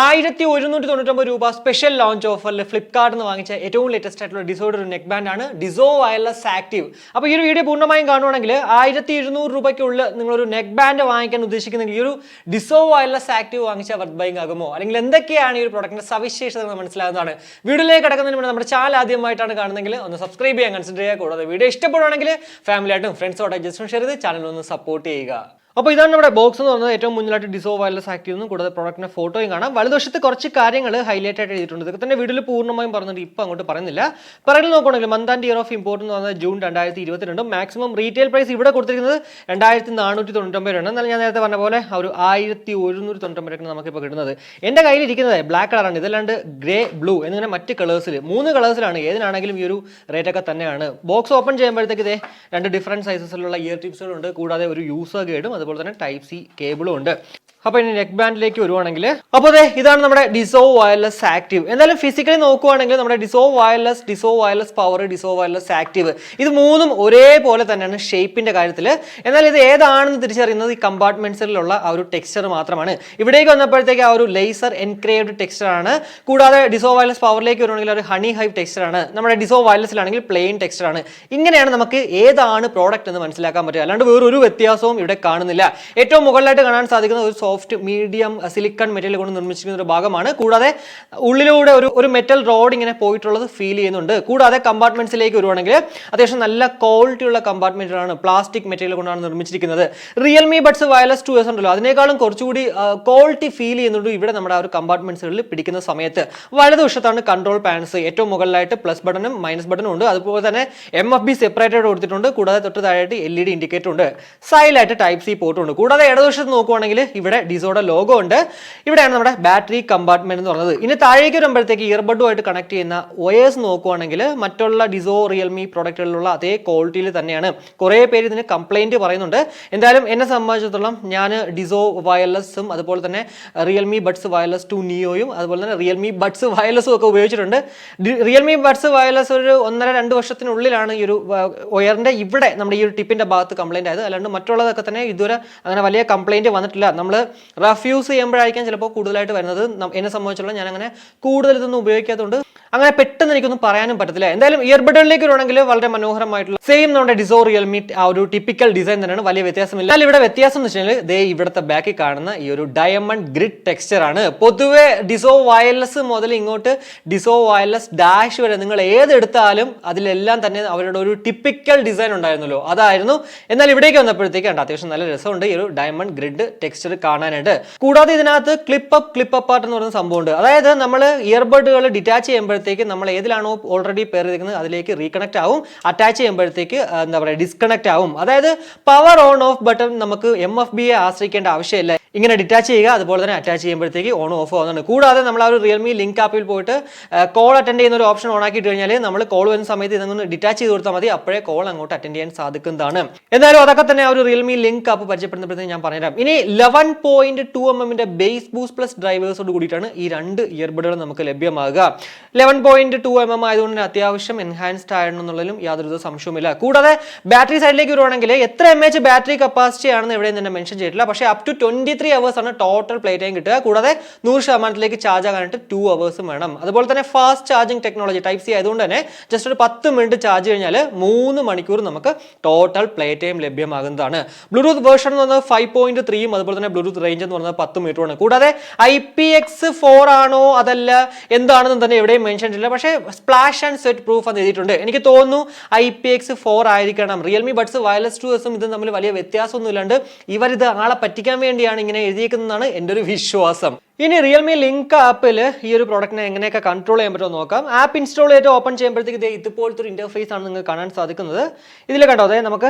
1199 special launch ഓഫറിൽ ഫ്ലിപ്കാർട്ടിൽ നിന്ന് വാങ്ങിച്ച ഏറ്റവും ലേറ്റസ്റ്റ് ആയിട്ടുള്ള ഡിസോയുടെ ഒരു നെക്ക് ബാൻഡ് ആണ് ഡിസോ വയർലെസ് ആക്റ്റീവ്. അപ്പോൾ ഈ ഒരു വീഡിയോ പൂർണ്ണമായും കാണുവാണെങ്കിൽ 1200 രൂപയ്ക്കുള്ളിൽ നിങ്ങളൊരു നെക്ക് ബാൻഡ് വാങ്ങിക്കാൻ ഉദ്ദേശിക്കുന്നെങ്കിൽ ഈ ഒരു ഡിസോ വയർലെസ് ആക്റ്റീവ് വാങ്ങിച്ചാൽ വർത്ത് ബൈങ് ആകുമോ, അല്ലെങ്കിൽ എന്തൊക്കെയാണ് ഈ ഒരു പ്രൊഡക്റ്റിന്റെ സവിശേഷതകൾ മനസ്സിലാകുന്നതാണ്. വീഡിയോയിലേക്ക് കടക്കുന്നതിന് മുന്നേ നമ്മുടെ ചാനൽ ആദ്യമായിട്ടാണ് കാണുന്നതെങ്കിൽ ഒന്ന് സബ്സ്ക്രൈബ് ചെയ്യാൻ കൺസിഡർ ചെയ്യുക. കൂടാതെ വീഡിയോ ഇഷ്ടപ്പെടുവാണെങ്കിൽ ഫാമിലിയായിട്ടും ഫ്രണ്ട്സോടെ ജസ്റ്റ് ഷെയർ ചെയ്ത് ചാനൽ ഒന്ന് സപ്പോർട്ട് ചെയ്യുക. അപ്പോൾ ഇതാണ് നമ്മുടെ ബോക്സ് എന്ന് പറയുന്നത്. ഏറ്റവും മുന്നിലായിട്ട് ഡിസോ വയർലെസ് ആക്റ്റീവ് എന്നും കൂടാതെ പ്രോഡക്റ്റിന്റെ ഫോട്ടോയും കാണാം. വലതുവശത്ത് കുറച്ച് കാര്യങ്ങൾ ഹൈലൈറ്റ് ആയിട്ട് എഴുതിയിട്ടുണ്ട്. ഇതൊക്കെ തന്നെ വീഡിയോയിൽ പൂർണ്ണമായും പറഞ്ഞിട്ട് ഇപ്പോൾ അങ്ങോട്ട് പറയുന്നില്ല. പറയുന്നത് നോക്കുകയാണെങ്കിൽ month and year of import എന്ന് പറയുന്നത് ജൂൺ 2022. മാക്സിമം റീറ്റെയിൽ പ്രൈസ് ഇവിടെ കൊടുത്തിരിക്കുന്നത് 2499 ആണ്. എന്നാൽ ഞാൻ നേരത്തെ പറഞ്ഞ പോലെ ഒരു 1199 നമുക്കിപ്പോൾ കിട്ടുന്നത്. എൻ്റെ കയ്യിലിരിക്കുന്നത് ബ്ലാക്ക് കളറാണ്. ഇതല്ലാണ്ട് ഗ്രേ, ബ്ലൂ എന്നിങ്ങനെ മറ്റ് കളേഴ്സിൽ 3 കളേഴ്സിലാണ്. ഏതിനാണെങ്കിലും ഈ ഒരു റേറ്റൊക്കെ തന്നെയാണ്. ബോക്സ് ഓപ്പൺ ചെയ്യുമ്പോഴത്തേക്ക് ഇതേ 2 ഡിഫറൻറ്റ് സൈസസിലുള്ള ഇയർ ടിപ്സുകളുണ്ട്. കൂടാതെ ഒരു യൂസർ ഗൈഡും അതുപോലെ തന്നെ ടൈപ്പ് സി കേബിളും ഉണ്ട്. അപ്പോൾ ഇനി നെക്ക് ബാൻഡിലേക്ക് വരുവാണെങ്കിൽ അപ്പോൾ ഇതാണ് നമ്മുടെ ഡിസോ വയർലെസ് ആക്റ്റീവ്. എന്തായാലും ഫിസിക്കലി നോക്കുവാണെങ്കിൽ നമ്മുടെ ഡിസോ വയർലെസ് പവർ, ഡിസോ വയർലെസ് ആക്റ്റീവ് ഇത് മൂന്നും ഒരേപോലെ തന്നെയാണ് ഷേപ്പിന്റെ കാര്യത്തിൽ. എന്നാൽ ഇത് ഏതാണെന്ന് തിരിച്ചറിയുന്നത് ഈ കമ്പാർട്ട്മെന്റ്സിലുള്ള ആ ഒരു ടെക്സ്ചർ മാത്രമാണ്. ഇവിടേക്ക് വന്നപ്പോഴത്തേക്ക് ആ ഒരു ലേസർ എൻക്രേവ്ഡ് ടെക്സ്ചർ ആണ്. കൂടാതെ ഡിസോ വയർലെസ് പവറിലേക്ക് വരുവാണെങ്കിൽ ഒരു ഹണി ഹൈവ് ടെക്സ്ചർ ആണ്. നമ്മുടെ ഡിസോ വയർലെസ്സിലാണെങ്കിൽ പ്ലെയിൻ ടെക്സ്ചർ ആണ്. ഇങ്ങനെയാണ് നമുക്ക് ഏതാണ് പ്രോഡക്റ്റ് എന്ന് മനസ്സിലാക്കാൻ പറ്റുക. അല്ലാണ്ട് വേറൊരു വ്യത്യാസവും ഇവിടെ കാണുന്നില്ല. ഏറ്റവും മുകളിലായിട്ട് കാണാൻ സാധിക്കുന്ന ഒരു സോഫ്റ്റ് മീഡിയം സിലിക്കൺ മെറ്റീരിയൽ കൊണ്ട് നിർമ്മിച്ചിരിക്കുന്ന ഒരു ഭാഗമാണ്. കൂടാതെ ഉള്ളിലൂടെ ഒരു മെറ്റൽ റോഡ് ഇങ്ങനെ പോയിട്ടുള്ളത് ഫീൽ ചെയ്യുന്നുണ്ട്. കൂടാതെ കമ്പാർട്ട്മെന്റ്സിലേക്ക് വരുവാണെങ്കിൽ അത്യാവശ്യം നല്ല ക്വാളിറ്റി ഉള്ള കമ്പാർട്ട്മെന്റാണ്. പ്ലാസ്റ്റിക് മെറ്റീരിയൽ കൊണ്ടാണ് നിർമ്മിച്ചിരിക്കുന്നത്. റിയൽമി ബഡ്സ് വയർലെസ് 2S ഉണ്ടല്ലോ, അതിനേക്കാളും കുറച്ചുകൂടി ക്വാളിറ്റി ഫീൽ ചെയ്യുന്നുണ്ട് ഇവിടെ നമ്മുടെ ആ ഒരു കമ്പാർട്ട്മെന്റ്സുകളിൽ പിടിക്കുന്ന സമയത്ത്. വലതുവശത്താണ് കൺട്രോൾ പാനൽസ്. ഏറ്റവും മുകളിലായിട്ട് പ്ലസ് ബട്ടണും മൈനസ് ബട്ടണും ഉണ്ട്. അതുപോലെ തന്നെ MFB സെപ്പറേറ്റഡ് കൊടുത്തിട്ടുണ്ട്. കൂടാതെ തൊട്ട് താഴെയായിട്ട് LED ഇൻഡിക്കേറ്റർ ഉണ്ട്. സൈഡിലായിട്ട് ടൈപ്പ് സി പോർട്ടും ഉണ്ട്. കൂടാതെ ഇടതുവശത്ത് നോക്കുവാണെങ്കിൽ ഇവിടെ ഡിസോയുടെ ലോഗോ ഉണ്ട്. ഇവിടെയാണ് നമ്മുടെ ബാറ്ററി കമ്പാർട്ട്മെന്റ് എന്ന് പറയുന്നത്. ഇനി താഴേക്ക് വരുമ്പോഴത്തേക്ക് ഇയർബഡുമായിട്ട് കണക്ട് ചെയ്യുന്ന വയേഴ്സ് നോക്കുവാണെങ്കിൽ മറ്റുള്ള ഡിസോ റിയൽമി പ്രോഡക്റ്റുകളിലുള്ള അതേ ക്വാളിറ്റിയിൽ തന്നെയാണ്. കുറേ പേര് ഇതിന് കംപ്ലൈന്റ് പറയുന്നുണ്ട്. എന്തായാലും എന്നെ സംബന്ധിച്ചിടത്തോളം ഞാൻ ഡിസോ വയർലെസ്സും അതുപോലെ തന്നെ റിയൽമി ബഡ്സ് വയർലെസ് 2 നിയോയും അതുപോലെ തന്നെ റിയൽമി ബഡ്സ് വയർലെസ്സും ഒക്കെ ഉപയോഗിച്ചിട്ടുണ്ട്. റിയൽമി ബഡ്സ് വയർലെസ് ഒരു 1.5-2 വർഷത്തിനുള്ളിലാണ് ഈ ഒരു വയറിന്റെ ഇവിടെ നമ്മുടെ ഈ ഒരു ടിപ്പിന്റെ ഭാഗത്ത് കംപ്ലൈന്റ് ആയത്. അല്ലാണ്ട് മറ്റുള്ളതൊക്കെ തന്നെ ഇതുവരെ അങ്ങനെ വലിയ കംപ്ലൈന്റ് വന്നിട്ടില്ല. നമ്മൾ റഫ് യൂസ് ചെയ്യുമ്പോഴായിരിക്കും ചിലപ്പോൾ കൂടുതലായിട്ട് വരുന്നത്. എന്നെ സംബന്ധിച്ചുള്ള ഞാൻ അങ്ങനെ കൂടുതൽ ഇതൊന്നും ഉപയോഗിക്കാത്തതുകൊണ്ട് അങ്ങനെ പെട്ടെന്ന് എനിക്കൊന്നും പറയാനും പറ്റത്തില്ല. എന്തായാലും ഇയർബഡുകളിലേക്ക് വരുവാണെങ്കിൽ വളരെ മനോഹരമായിട്ടുള്ള സെയിം നമ്മുടെ ഡിസോ റിയൽമി ആ ഒരു ടിപ്പിക്കൽ ഡിസൈൻ തന്നെയാണ്. വലിയ വ്യത്യാസമില്ല. എന്നാൽ ഇവിടെ വ്യത്യാസം എന്ന് വെച്ചാൽ ദേ ഇവിടുത്തെ ബാക്കിൽ കാണുന്ന ഈ ഒരു ഡയമണ്ട് ഗ്രിഡ് ടെക്സ്ചർ ആണ്. പൊതുവെ ഡിസോ വയർലെസ് മുതൽ ഇങ്ങോട്ട് ഡിസോ വയർലെസ് ഡാഷ് വരെ നിങ്ങൾ ഏതെടുത്താലും അതിലെല്ലാം തന്നെ അവരുടെ ഒരു ടിപ്പിക്കൽ ഡിസൈൻ ഉണ്ടായിരുന്നല്ലോ, അതായിരുന്നു. എന്നാൽ ഇവിടേക്ക് വന്നപ്പോഴത്തേക്ക് അത്യാവശ്യം നല്ല രസമുണ്ട് ഈ ഒരു ഡയമണ്ട് ഗ്രിഡ് ടെക്സ്ചർ കാണാനായിട്ട്. കൂടാതെ ഇതിനകത്ത് ക്ലിപ്പ് അപ്പാർട്ട് എന്ന് പറയുന്ന സംഭവമുണ്ട്. അതായത് നമ്മൾ ഇയർബഡുകൾ ഡിറ്റാച്ച് ചെയ്യുമ്പോഴത്തേക്ക് നമ്മൾ ഏതിലാണോ ഓൾറെഡി പെയർ ചെയ്തിരിക്കുന്നത് അതിലേക്ക് റീകണക്ട് ആവും. അറ്റാച്ച് ചെയ്യുമ്പോഴത്തേക്ക് എന്താ പറയുക ഡിസ്കണക്ട് ആവും. അതായത് പവർ ഓൺ ഓഫ് ബട്ടൺ നമുക്ക് MFBയെ ആശ്രയിക്കേണ്ട ആവശ്യമില്ല. ഇങ്ങനെ ഡിറ്റാച്ച് ചെയ്യുക, അതുപോലെ തന്നെ അറ്റാച്ച് ചെയ്യുമ്പോഴത്തേക്ക് ഓൺ ഓഫ് ആവുന്നുണ്ട്. കൂടാതെ നമ്മൾ ആ ഒരു റിയൽമി ലിങ്ക് ആപ്പിൽ പോയിട്ട് കോൾ അറ്റൻഡ് ചെയ്യുന്ന ഒരു ഓപ്ഷൻ ഓൺ ആക്കിയിട്ട് കഴിഞ്ഞാൽ നമ്മൾ കോൾ വരുന്ന സമയത്ത് ഇതൊന്ന് ഡിറ്റാച്ച് ചെയ്ത് കൊടുത്താൽ മതി. അപ്പോഴേ കോൾ അങ്ങോട്ട് അറ്റൻഡ് ചെയ്യാൻ സാധിക്കുന്നതാണ്. എന്തായാലും അതൊക്കെ തന്നെ ആ ഒരു റിയൽമി ലിങ്ക് ആപ്പ് പരിചയപ്പെടുന്നപ്പോഴത്തേക്ക് ഞാൻ പറഞ്ഞുതരാം. ഇനി 11.2mm ബേസ് ബൂസ്റ്റ് പ്ലസ് ഡ്രൈവേഴ്സോട് കൂടിയിട്ടാണ് ഈ 2 ഇയർബഡുകൾ നമുക്ക് ലഭ്യമാകുക. 11.2mm ആയതുകൊണ്ട് അത്യാവശ്യം എൻഹാൻസ്ഡ് ആണെന്നുള്ളതിലും യാതൊരു സംശയവുമില്ല. കൂടാതെ ബാറ്ററി സൈഡിലേക്ക് വരുവാണെങ്കിൽ എത്ര mAh ബാറ്ററി കപ്പാസിറ്റി ആണെന്ന് എവിടെയും തന്നെ മെൻഷൻ ചെയ്തിട്ടില്ല. പക്ഷേ അപ് ടു 23 hours ആണ് ടോട്ടൽ പ്ലേ ടൈം കിട്ടുക. കൂടാതെ 100% ചാർജ് ആകാനായിട്ട് 2 hours വേണം. അതുപോലെ തന്നെ fast charging technology type C ആയതുകൊണ്ട് തന്നെ ജസ്റ്റ് ഒരു 10 മിനിറ്റ് ചാർജ് കഴിഞ്ഞാൽ 3 മണിക്കൂർ നമുക്ക് ടോട്ടൽ പ്ലേ ടൈം ലഭ്യമാകുന്നതാണ്. ബ്ലൂടൂത്ത് വേർഷൻ എന്ന് പറയുന്നത് 5.3ഉം അതുപോലെ തന്നെ ബ്ലൂടൂത്ത് റേഞ്ച് എന്ന് പറയുന്നത് 10 മീറ്ററുമാണ്. കൂടാതെ IPX4 ആണോ അതല്ല എന്താണെന്ന് തന്നെ എവിടെയും മെൻഷൻ ചെയ്തില്ല. പക്ഷേ സ്പ്ലാഷ് ആൻഡ് സ്വെറ്റ് പ്രൂഫ് എന്ന് എഴുതിയിട്ടുണ്ട്. എനിക്ക് തോന്നുന്നു IPX4 ആയിരിക്കണം. റിയൽമി ബഡ്സ് വയർലെസ് 2Sഉം ഇതും തമ്മിൽ വലിയ വ്യത്യാസമൊന്നും ഇല്ലാണ്ട് ഇവരിത് ആളെ പറ്റിക്കാൻ വേണ്ടിയാണ് ഇങ്ങനെ എഴുതിയിരിക്കുന്നതാണ് എൻ്റെ ഒരു വിശ്വാസം. ഇനി റിയൽമി ലിങ്ക് ആപ്പിൽ ഈ ഒരു പ്രോഡക്റ്റിനെ എങ്ങനെയൊക്കെ കൺട്രോൾ ചെയ്യാൻ പറ്റുമോ നോക്കാം. ആപ്പ് ഇൻസ്റ്റാൾ ചെയ്തിട്ട് ഓപ്പൺ ചെയ്യുമ്പോഴത്തേക്ക് ഇതുപോലത്തെ ഒരു ഇന്റർഫേസ് ആണ് നിങ്ങൾക്ക് കാണാൻ സാധിക്കുന്നത്. ഇതിൽ കണ്ടോ അതായത് നമുക്ക്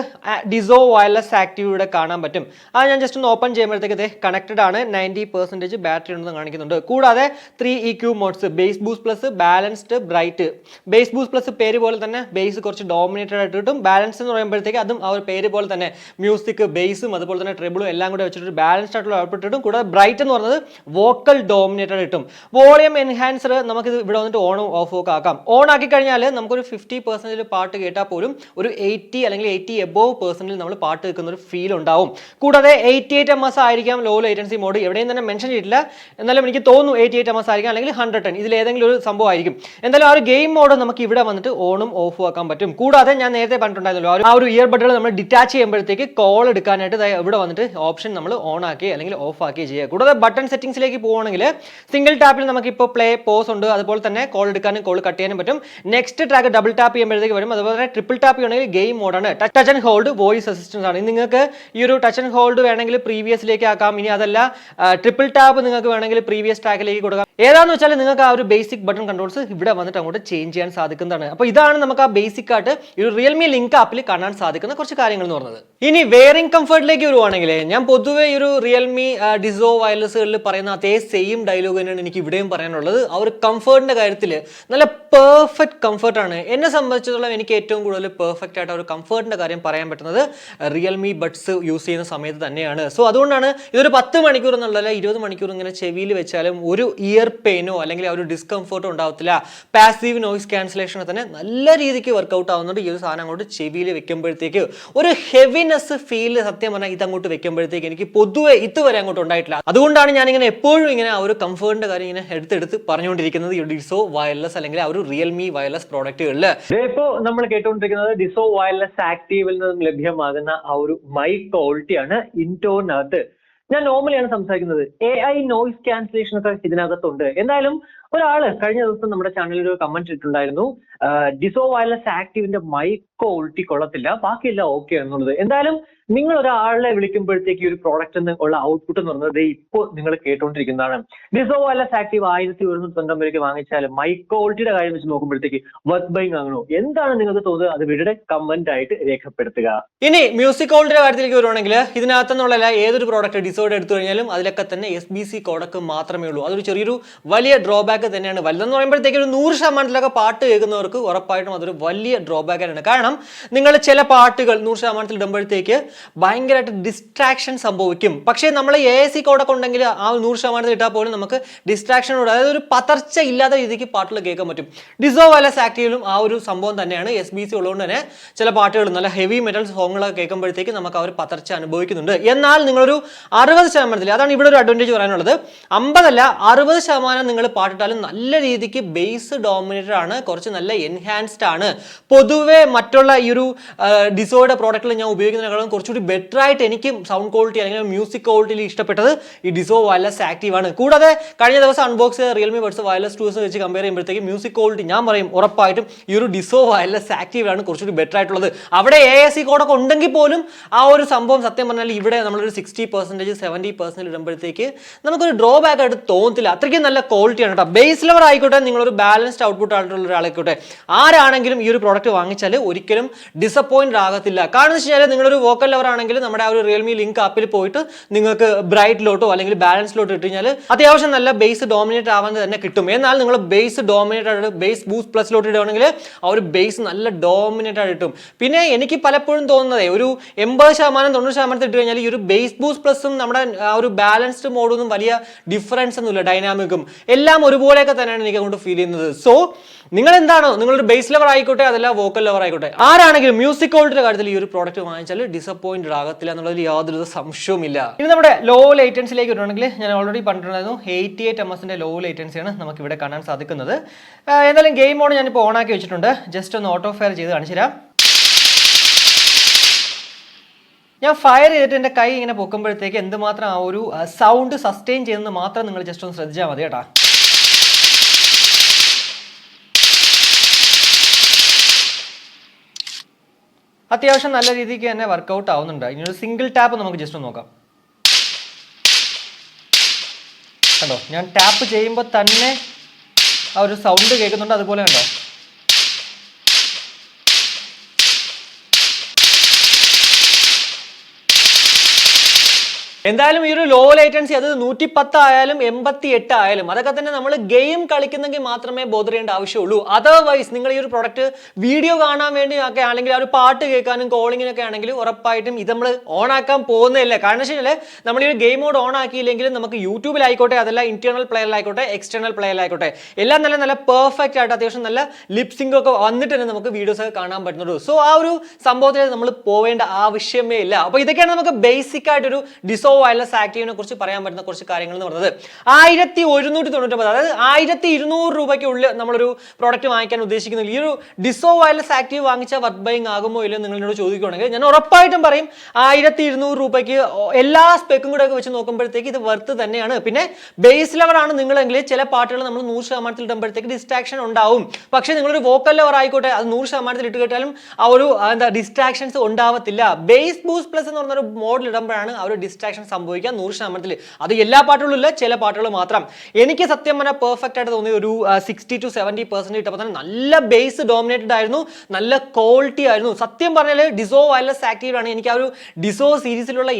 ഡിസോ വയർലെസ് ആക്റ്റീവ് ഇവിടെ കാണാൻ പറ്റും. അത് ഞാൻ ജസ്റ്റ് ഒന്ന് ഓപ്പൺ ചെയ്യുമ്പോഴത്തേക്ക് കണക്റ്റഡ് ആണ്. 90% ബാറ്ററി ഉണ്ടെന്ന് കാണിക്കുന്നുണ്ട്. കൂടാതെ 3 EQ modes, base boost plus, balanced, bright. Base boost plus പേര് പോലെ തന്നെ ബേസ് കുറച്ച് ഡോമിനേറ്റഡ് ആയിട്ട് കിട്ടും. ബാലൻസ് എന്ന് പറയുമ്പോഴത്തേക്ക് അതും ആ ഒരു പേര് പോലെ തന്നെ മ്യൂസിക്, ബേസും അതുപോലെ തന്നെ ട്രിബിളും എല്ലാം കൂടെ വെച്ചിട്ട് ബാലൻസ്ഡ് ആയിട്ടുള്ള ഔട്ട്പുട്ട് കിട്ടും. കൂടാതെ ബ്രൈറ്റ് എന്ന് പറയുന്നത് വോക്കൽ ഡോമിനേറ്റർ കിട്ടും. വോളിയം എൻഹാൻസർ നമുക്കിത് ഇവിടെ വന്നിട്ട് ഓണും ഓഫും ഒക്കെ ആക്കാം. ഓൺ ആക്കി കഴിഞ്ഞാൽ നമുക്കൊരു 50% പാട്ട് കേട്ടാൽ പോലും ഒരു 80 അല്ലെങ്കിൽ 80 എബോവ്% നമ്മൾ പാട്ട് കേൾക്കുന്ന ഒരു ഫീൽ ഉണ്ടാവും. കൂടാതെ 88 ms ആയിരിക്കാം ലോ ലേറ്റൻസി മോഡ്, എവിടെയും തന്നെ മെൻഷൻ ചെയ്തിട്ടില്ല. എന്നാലും എനിക്ക് തോന്നുന്നു 88 ms ആയിരിക്കാം അല്ലെങ്കിൽ 110, ഇതിൽ ഏതെങ്കിലും ഒരു സംഭവം ആയിരിക്കും. എന്തായാലും ആ ഒരു ഗെയിം മോഡ് നമുക്ക് ഇവിടെ വന്നിട്ട് ഓണും ഓഫും ആക്കാൻ പറ്റും. കൂടാതെ ഞാൻ നേരത്തെ പറഞ്ഞിട്ടുണ്ടായിരുന്നല്ലോ, ആ ഒരു ഇയർബഡുകൾ നമ്മൾ ഡിറ്റാച്ച് ചെയ്യുമ്പോഴത്തേക്ക് കോൾ എടുക്കാനായിട്ട് ഇവിടെ വന്നിട്ട് ഓപ്ഷൻ നമ്മൾ ഓൺ ആക്കി അല്ലെങ്കിൽ ഓഫ് ആക്കി ചെയ്യുക. കൂടാതെ ബട്ടൺ സെറ്റിംഗ്സിലേക്ക് പോകുകയാണെങ്കിൽ സിംഗിൾ ടാപ്പിൽ നമുക്ക് ഇപ്പോൾ പ്ലേ പോസ് ഉണ്ട്, അതുപോലെ തന്നെ കോൾ എടുക്കാനും കോൾ കട്ട് ചെയ്യാനും പറ്റും. നെക്സ്റ്റ് ട്രാക്ക് ഡബിൾ ടാപ്പ് ചെയ്യുമ്പോഴത്തേക്ക് വരും. അതുപോലെ തന്നെ ട്രിപ്പിൾ ടാപ്പ് ചെയ്യണമെങ്കിൽ ഗെയിം മോഡാണ്. Touch and hold voice assistance ആണ്. നിങ്ങൾക്ക് ഈ ഒരു ടച്ച് ആൻഡ് ഹോൾഡ് വേണമെങ്കിൽ പ്രീവിയസിലേക്ക് ആക്കാം. ഇനി അതല്ല ട്രിപ്പിൾ ടാപ്പ് നിങ്ങൾക്ക് വേണമെങ്കിൽ പ്രീവിയസ് ട്രാക്കിലേക്ക് കൊടുക്കാം. ഏതാണെന്ന് വെച്ചാൽ നിങ്ങൾക്ക് ആ ഒരു ബേസിക് ബട്ടൺ കൺട്രോൾസ് ഇവിടെ വന്നിട്ട് അങ്ങോട്ട് ചേഞ്ച് ചെയ്യാൻ സാധിക്കുന്നതാണ്. അപ്പോൾ ഇതാണ് നമുക്ക് ആ ബേസിക് ആയിട്ട് ഈ ഒരു റിയൽമി ലിങ്ക് ആപ്പിൽ കാണാൻ സാധിക്കുന്ന കുറച്ച് കാര്യങ്ങൾ എന്ന് പറഞ്ഞത്. ഇനി വെയറിംഗ് കംഫർട്ടിലേക്ക് വരുവാണെങ്കിൽ ഞാൻ പൊതുവേ ഈ ഒരു റിയൽമി ഡിസോ വയർലെസ്സുകളിൽ പറയുന്ന അതേ സെയിം ഡയലോഗ് തന്നെയാണ് എനിക്ക് ഇവിടെയും പറയാനുള്ളത്. ആ ഒരു കംഫർട്ടിന്റെ കാര്യത്തിൽ നല്ല പെർഫെക്റ്റ് കംഫർട്ടാണ്. എന്നെ സംബന്ധിച്ചിടത്തോളം എനിക്ക് ഏറ്റവും കൂടുതൽ പെർഫെക്റ്റ് ആയിട്ട് ഒരു കംഫർട്ടിന്റെ കാര്യം പറയാൻ പറ്റുന്നത് റിയൽമി ബഡ്സ് യൂസ് ചെയ്യുന്ന സമയത്ത് തന്നെയാണ്. സോ അതുകൊണ്ടാണ് ഇതൊരു 10 മണിക്കൂർ എന്നുള്ളതല്ല, 20 മണിക്കൂർ ഇങ്ങനെ ചെവിയിൽ വെച്ചാലും ഒരു ഇയർ പെയിനോ അല്ലെങ്കിൽ ആ ഒരു ഡിസ്കംഫർട്ടോ ഉണ്ടാവത്തില്ല. പാസീവ് നോയിസ് ക്യാൻസലേഷനെ തന്നെ നല്ല രീതിക്ക് വർക്കൗട്ട് ആവുന്നുണ്ട്. ഈ ഒരു സാധനം അങ്ങോട്ട് ചെവിയിൽ വെക്കുമ്പോഴത്തേക്ക് ഒരു ഹെവിനെസ് ഫീൽ സത്യം പറഞ്ഞാൽ ഇതങ്ങോട്ട് വെക്കുമ്പോഴത്തേക്ക് എനിക്ക് പൊതുവെ ഇതുവരെ അങ്ങോട്ട് ഉണ്ടായിട്ടില്ല. അതുകൊണ്ടാണ് ഞാനിങ്ങനെ എപ്പോഴും ഇങ്ങനെ ആ ഒരു കംഫർട്ടിന്റെ കാര്യം ഇങ്ങനെ എടുത്തെടുത്ത് പറഞ്ഞുകൊണ്ടിരിക്കുന്നത് ഈ ഡിസോ വയർലെസ് അല്ലെങ്കിൽ ആ ഒരു റിയൽമി വയർലെസ് പ്രോഡക്റ്റുകളിൽ. ഇപ്പോൾ നമ്മൾ കേട്ടുകൊണ്ടിരിക്കുന്നത് ഡിസോ വയർലെസ് ആക്റ്റീവിൽ നിന്നും ലഭ്യമാകുന്ന ആ ഒരു മൈക്ക് ക്വാളിറ്റിയാണ്. ഇൻടോറിനകത്ത് ഞാൻ നോർമലിയാണ് സംസാരിക്കുന്നത്. AI നോയിസ് ക്യാൻസലേഷൻ ഒക്കെ ഇതിനകത്തുണ്ട്. എന്തായാലും ഒരാള് കഴിഞ്ഞ ദിവസം നമ്മുടെ ചാനലിൽ ഒരു കമന്റ് ഇട്ടിട്ടുണ്ടായിരുന്നു, ഡിസോ വയർലെസ് ആക്റ്റീവിന്റെ മൈക്ക് ക്വാളിറ്റി കൊള്ളത്തില്ല, ബാക്കിയെല്ലാം ഓക്കെ എന്നുള്ളത്. എന്തായാലും നിങ്ങൾ ഒരാളെ വിളിക്കുമ്പോഴത്തേക്ക് ഈ ഒരു പ്രോഡക്റ്റ് ഉള്ള ഔട്ട്പുട്ട് എന്ന് പറയുന്നത് ഇപ്പോൾ നിങ്ങൾ കേട്ടുകൊണ്ടിരിക്കുന്നതാണ്. ഡിസോ വയർലെസ് ആക്റ്റീവ് 1190 വാങ്ങിച്ചാൽ മൈക്ക് ക്വാളിറ്റിയുടെ കാര്യം വെച്ച് നോക്കുമ്പോഴത്തേക്ക് വർത്ത് ബൈങ് ആകണോ? എന്താണ് നിങ്ങൾക്ക് തോന്നുന്നത്? അത് വീഡിയോയുടെ കമന്റ് ആയിട്ട് രേഖപ്പെടുത്തുക. ഇനി മ്യൂസിക് ക്വാളിറ്റിയുടെ കാര്യത്തിലേക്ക് വരുവാണെങ്കിൽ ഇതിനകത്തുനിന്നുള്ള ഏതൊരു പ്രോഡക്റ്റ് ഡിസോയുടെ എടുത്തു കഴിഞ്ഞാലും അതിലൊക്കെ തന്നെ SBC കോഡക്ക് മാത്രമേ ഉള്ളൂ. അതൊരു ചെറിയൊരു വലിയ ഡ്രോബാക്ക് തന്നെയാണ്. വലുതെന്ന് പറയുമ്പോഴത്തേക്ക് ഒരു 100% പാട്ട് കേൾക്കുന്നവർക്ക് ഉറപ്പായിട്ടും അതൊരു വലിയ ഡ്രോബാക്ക് ആണ്. കാരണം നിങ്ങൾ ചില പാട്ടുകൾ 100% ഇടുമ്പോഴത്തേക്ക് ഭയങ്കരമായിട്ട് ഡിസ്ട്രാക്ഷൻ സംഭവിക്കും. പക്ഷേ നമ്മൾ AAC കോഡൊക്കെ ഉണ്ടെങ്കിൽ ആ 100% ഇട്ടാൽ പോലും നമുക്ക് ഡിസ്ട്രാക്ഷൻ, അതായത് ഒരു പതർച്ച ഇല്ലാത്ത രീതിക്ക് പാട്ടുകൾ കേൾക്കാൻ പറ്റും. ഡിസോ വയർലെസ് ആക്റ്റീവിലും ആ ഒരു സംഭവം തന്നെയാണ്. SBC ഉള്ളതുകൊണ്ട് തന്നെ ചില പാട്ടുകൾ നല്ല ഹെവി മെറ്റൽ സോങ്ങുകളൊക്കെ കേൾക്കുമ്പോഴത്തേക്ക് നമുക്ക് ആ ഒരു പതർച്ച അനുഭവിക്കുന്നുണ്ട്. എന്നാൽ നിങ്ങളൊരു 60%, അതാണ് ഇവിടെ ഒരു അഡ്വാൻറ്റേജ് പറയാനുള്ളത്. 50 അല്ല 60% നിങ്ങൾ പാട്ടിട്ടാലും നല്ല രീതിക്ക് ബേസ് ഡോമിനേറ്റഡ് ആണ്, കുറച്ച് നല്ല എൻഹാൻസ്ഡ് ആണ്. പൊതുവെ മറ്റുള്ള ഈ ഒരു ഡിസോയുടെ പ്രോഡക്റ്റുകൾ ഞാൻ ഉപയോഗിക്കുന്നതിനേക്കാളും കുറച്ചുകൂടി ബെറ്റർ ആയിട്ട് എനിക്ക് സൗണ്ട് ക്വാളിറ്റി അല്ലെങ്കിൽ മ്യൂസിക് ക്വാളിറ്റിയിൽ ഇഷ്ടപ്പെട്ടത് ഈ ഡിസോ വയർലെസ് ആക്റ്റീവ് ആണ്. കൂടാതെ കഴിഞ്ഞ ദിവസം അൺബോക്സ് റിയൽമി ബഡ്സ് വയർലെസ് 2 വെച്ച് കമ്പയർ ചെയ്യുമ്പോഴത്തേക്ക് മ്യൂസിക് ക്വാളിറ്റി ഞാൻ പറയും ഉറപ്പായിട്ടും ഈ ഒരു ഡിസോ വയർലെസ് ആക്റ്റീവ് ആണ് കുറച്ചുകൂടി ബെറ്റർ ആയിട്ടുള്ളത്. അവിടെ AAC കോഡൊക്കെ ഉണ്ടെങ്കിൽ പോലും ആ ഒരു സംഭവം സത്യം പറഞ്ഞാൽ ഇവിടെ നമ്മളൊരു 60% 70% ഇടുമ്പോഴത്തേക്ക് നമുക്കൊരു ഡ്രോബാക്ക് ആയിട്ട് തോന്നത്തില്ല. അത്രയ്ക്കും നല്ല ക്വാളിറ്റിയാണ് കേട്ടോ. ബേസ് ലെവൽ ആയിക്കോട്ടെ, നിങ്ങളൊരു ബാലൻസ്ഡ് ഔട്ട്പുട്ട് ആയിട്ടുള്ള ഒരാളായിക്കോട്ടെ, ആരാണെങ്കിലും ഈ ഒരു പ്രോഡക്റ്റ് വാങ്ങിച്ചാൽ ഒരിക്കലും ഡിസപ്പോയിന്റ് ആകത്തില്ല. കാരണം എന്ന് വെച്ചാൽ നിങ്ങളൊരു വോക്കൽ ലെവർ ആണെങ്കിൽ നമ്മുടെ ആ ഒരു റിയൽമി ലിങ്ക് ആപ്പിൽ പോയിട്ട് നിങ്ങൾക്ക് ബ്രൈറ്റിലോട്ടോ അല്ലെങ്കിൽ ബാലൻസിലോട്ടോ ഇട്ട് കഴിഞ്ഞാൽ അത്യാവശ്യം നല്ല ബേസ് ഡോമിനേറ്റ് ആവാൻ തന്നെ കിട്ടും. എന്നാൽ നിങ്ങൾ ബേസ് ഡോമിനേറ്റ് ആയിട്ട് ബേസ് ബൂസ്റ്റ് പ്ലസിലോട്ട് ഇടുകയാണെങ്കിൽ ആ ഒരു ബേസ് നല്ല ഡോമിനേറ്റ് ആയിട്ട് കിട്ടും. പിന്നെ എനിക്ക് പലപ്പോഴും തോന്നുന്നത് ഒരു 80% 90% ഇട്ട് കഴിഞ്ഞാൽ ഈ ഒരു ബേസ് ബൂസ്റ്റ് പ്ലസും നമ്മുടെ ആ ഒരു ബാലൻസ്ഡ് മോഡൊന്നും വലിയ ഡിഫറൻസ് ഒന്നുമില്ല. ഡൈനാമിക്കും എല്ലാം ഒരുപോലെയൊക്കെ തന്നെയാണ് എനിക്ക് അങ്ങോട്ട് ഫീൽ ചെയ്യുന്നത്. സോ നിങ്ങൾ എന്താണോ, നിങ്ങളൊരു ബേസ് ലെവർ ആയിക്കോട്ടെ അതല്ല വോക്കൽ ലെവർ ആയിക്കോട്ടെ, ആരാണെങ്കിലും മ്യൂസിക് ക്വാളിറ്റിയുടെ കാര്യത്തിൽ ഈ ഒരു പ്രോഡക്റ്റ് വാങ്ങിച്ചാൽ ഡിസപ്പോയിന്റഡ് ആകത്തില്ല എന്നുള്ളതിൽ യാതൊരു സംശയവുമില്ല. ഇനി നമ്മുടെ ലോ ലേറ്റൻസിലേക്ക് വരുവാണെങ്കിൽ ഞാൻ ഓൾറെഡി പറഞ്ഞിട്ടുണ്ടായിരുന്നു 88 ms ലോ ലേറ്റൻസിയാണ് നമുക്ക് ഇവിടെ കാണാൻ സാധിക്കുന്നത്. എന്തായാലും ഗെയിം മോഡ് ഞാനിപ്പോൾ ഓൺ ആക്കി വെച്ചിട്ടുണ്ട്. ജസ്റ്റ് ഒന്ന് ഓട്ടോ ഫയർ ചെയ്ത് കാണിച്ചു തരാം. ഞാൻ ഫയർ ചെയ്തിട്ട് എൻ്റെ കൈ ഇങ്ങനെ പൊക്കുമ്പോഴത്തേക്ക് എന്തുമാത്രം ആ ഒരു സൗണ്ട് സസ്റ്റെയിൻ ചെയ്യുന്നത് മാത്രം നിങ്ങൾ ജസ്റ്റ് ഒന്ന് ശ്രദ്ധിച്ചാൽ മതി കേട്ടോ. അത്യാവശ്യം നല്ല രീതിക്ക് തന്നെ വർക്കൗട്ട് ആവുന്നുണ്ട്. ഇനി ഒരു സിംഗിൾ ടാപ്പ് നമുക്ക് ജസ്റ്റ് ഒന്ന് നോക്കാം. കണ്ടോ, ഞാൻ ടാപ്പ് ചെയ്യുമ്പോൾ തന്നെ ആ ഒരു സൗണ്ട് കേൾക്കുന്നുണ്ട്. അതുപോലെ കണ്ടോ, എന്തായാലും ഈ ഒരു ലോ ലേറ്റൻസി അത് 110 ആയാലും 88 ആയാലും അതൊക്കെ തന്നെ നമ്മൾ ഗെയിം കളിക്കുന്നെങ്കിൽ മാത്രമേ ബോധർ ചെയ്യേണ്ട ആവശ്യമുള്ളൂ. അതർവൈസ് നിങ്ങൾ ഈ ഒരു പ്രൊഡക്റ്റ് വീഡിയോ കാണാൻ വേണ്ടി ഒക്കെ അല്ലെങ്കിൽ ആ ഒരു പാട്ട് കേൾക്കാനും കോളിങ്ങിനൊക്കെ ആണെങ്കിൽ ഉറപ്പായിട്ടും ഇത് നമ്മൾ ഓൺ ആക്കാൻ പോകുന്നില്ല. കാരണം വെച്ചാൽ നമ്മൾ ഈ ഒരു ഗെയിം മോഡ് ഓൺ ആക്കിയില്ലെങ്കിൽ നമുക്ക് യൂട്യൂബിലായിക്കോട്ടെ, അതല്ല ഇന്റേണൽ പ്ലെയറിലായിക്കോട്ടെ, എക്സ്റ്റേണൽ പ്ലെയറിലായിക്കോട്ടെ, എല്ലാം നല്ല പെർഫെക്റ്റ് ആയിട്ട് അത്യാവശ്യം നല്ല ലിപ്സിംഗ് ഒക്കെ വന്നിട്ട് തന്നെ നമുക്ക് വീഡിയോസ് ഒക്കെ കാണാൻ പറ്റുന്നുള്ളൂ. സോ ആ ഒരു സംഭവത്തിൽ നമ്മൾ പോവേണ്ട ആവശ്യമേ ഇല്ല. അപ്പോൾ ഇതൊക്കെയാണ് നമുക്ക് ബേസിക് ആയിട്ടൊരു ഡിസോ വയർലെസ് ആക്റ്റീവിനെ കുറിച്ച് പറയാൻ പറ്റുന്ന കുറച്ച് കാര്യങ്ങൾ എന്ന് പറയുന്നത്. 1199, അതായത് 1200 രൂപയ്ക്കുള്ളിൽ നമ്മളൊരു പ്രോഡക്റ്റ് വാങ്ങിക്കാൻ ഉദ്ദേശിക്കുന്നില്ല. ഈ ഒരു ഡിസോ വയർലെസ് ആക്റ്റീവ് വാങ്ങിച്ച വർത്ത് ബൈങ് ആകുമോ ഇല്ലയോ നിങ്ങൾ എന്നോട് ചോദിക്കുകയാണെങ്കിൽ ഞാൻ ഉറപ്പായിട്ടും പറയും 1200 രൂപയ്ക്ക് എല്ലാ സ്പെക്കും കൂടെ ഒക്കെ വെച്ച് നോക്കുമ്പോഴത്തേക്ക് ഇത് വർത്ത് തന്നെയാണ്. പിന്നെ ബേസ് ലെവർ ആണ് നിങ്ങളെങ്കിൽ ചില പാട്ടുകൾ നമ്മൾ 100% ഇടുമ്പോഴത്തേക്ക് ഡിസ്ട്രാക്ഷൻ ഉണ്ടാവും. പക്ഷേ നിങ്ങളൊരു വോക്കൽ ലെവർ ആയിക്കോട്ടെ, അത് 100% ഇട്ട് കേട്ടാലും ആ ഒരു ഡിസ്ട്രാക്ഷൻസ് ഉണ്ടാവത്തില്ല. ബേസ് ബൂസ്റ്റ് പ്ലസ് എന്ന് പറഞ്ഞൊരു മോഡിൽ ഇടുമ്പോഴാണ് ആ ഒരു ഡിസ്ട്രാക്ഷൻ സംഭവിക്കുക 100%. അത് എല്ലാ പാട്ടുകളും ഇല്ല, ചില പാട്ടുകൾ മാത്രം. എനിക്ക് സത്യം പറഞ്ഞാൽ പെർഫെക്റ്റ് ആയിട്ട് തോന്നിയ ഒരു 60 to 70% ഇട്ടപ്പോൾ തന്നെ നല്ല ബേസ് ഡോമിനേറ്റഡ് ആയിരുന്നു, നല്ല ക്വാളിറ്റി ആയിരുന്നു. സത്യം പറഞ്ഞാൽ ഡിസോ വയർലെസ് ആക്റ്റീവ് ആണ്. എനിക്ക് ആ ഒരു ഡിസോ സീരീസിലുള്ള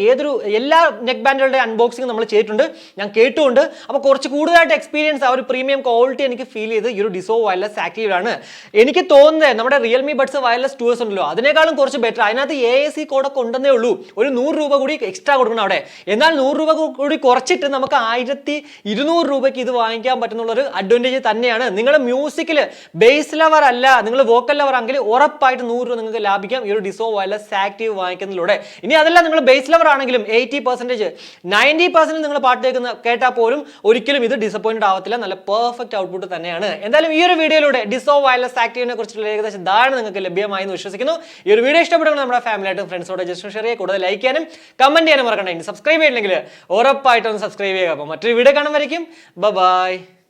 എല്ലാ നെക്ക് ബാൻഡുകളുടെ അൺബോക്സിംഗ് നമ്മൾ ചെയ്തിട്ടുണ്ട്, ഞാൻ കേട്ടുകൊണ്ട്. അപ്പോൾ കുറച്ച് കൂടുതലായിട്ട് എക്സ്പീരിയൻസ്, ആ ഒരു പ്രീമിയം ക്വാളിറ്റി എനിക്ക് ഫീൽ ചെയ്ത് ഈ ഒരു ഡിസോ വയർലെസ് ആക്റ്റീവ് ആണ്. എനിക്ക് തോന്നുന്നത് നമ്മുടെ റിയൽമി ബഡ്സ് വയർലെസ് 2s ഉണ്ടല്ലോ, അതിനേക്കാളും കുറച്ച് ബെറ്റർ. അതിനകത്ത് AAC കോഡൊക്കെ ഉണ്ടെന്നേ ഉള്ളൂ. ഒരു 100 രൂപ കൂടി എക്സ്ട്രാ കൊടുക്കണം അവിടെ. എന്നാൽ 100 രൂപ കൂടി കുറച്ചിട്ട് നമുക്ക് 1200 രൂപയ്ക്ക് ഇത് വാങ്ങിക്കാൻ പറ്റുന്നുള്ളൊരു അഡ്വാൻറ്റേജ് തന്നെയാണ്. നിങ്ങൾ മ്യൂസിക്കിൽ ബേസ് ലെവർ അല്ല, നിങ്ങൾ വോക്കൽ ലെവർ ആണെങ്കിൽ ഉറപ്പായിട്ട് 100 രൂപ നിങ്ങൾക്ക് ലാഭിക്കാം ഈ ഒരു ഡിസോ വയർലെസ് ആക്റ്റീവ് വാങ്ങിക്കുന്നതിലൂടെ. ഇനി അതല്ല നിങ്ങൾ ബേസ് ലെവർ ആണെങ്കിലും 80%, 90% നിങ്ങൾ പാട്ട് കേട്ടാൽ പോലും ഒരിക്കലും ഇത് ഡിസപ്പോയിന്റഡ് ആവത്തില്ല. നല്ല പെർഫെക്റ്റ് ഔട്ട്പുട്ട് തന്നെയാണ്. എന്തായാലും ഈ ഒരു വീഡിയോയിലൂടെ ഡിസോ വയർലെസ് ആക്റ്റീവിനെ കുറിച്ചുള്ള ഏകദേശം ധാരണ നിങ്ങൾക്ക് ലഭ്യമായി എന്ന് വിശ്വസിക്കുന്നു. ഈ ഒരു വീഡിയോ ഇഷ്ടപ്പെടുന്ന നമ്മുടെ ഫാമിലിയായിട്ടും ഫ്രണ്ട്സോടെ ജസ്റ്റ് ഷെയർ ചെയ്യുക, കൂടുതൽ ലൈക്ക് ചെയ്യാനും കമന്റ് ചെയ്യാനും മറക്കണ്ട. സബ്സ്ക്രൈബ് ചെയ്തില്ലെങ്കിൽ ഉറപ്പായിട്ടും സബ്സ്ക്രൈബ് ചെയ്യുക. അപ്പോൾ മറ്റൊരു വീഡിയോ കാണുമ്പോഴേക്കും ബൈ.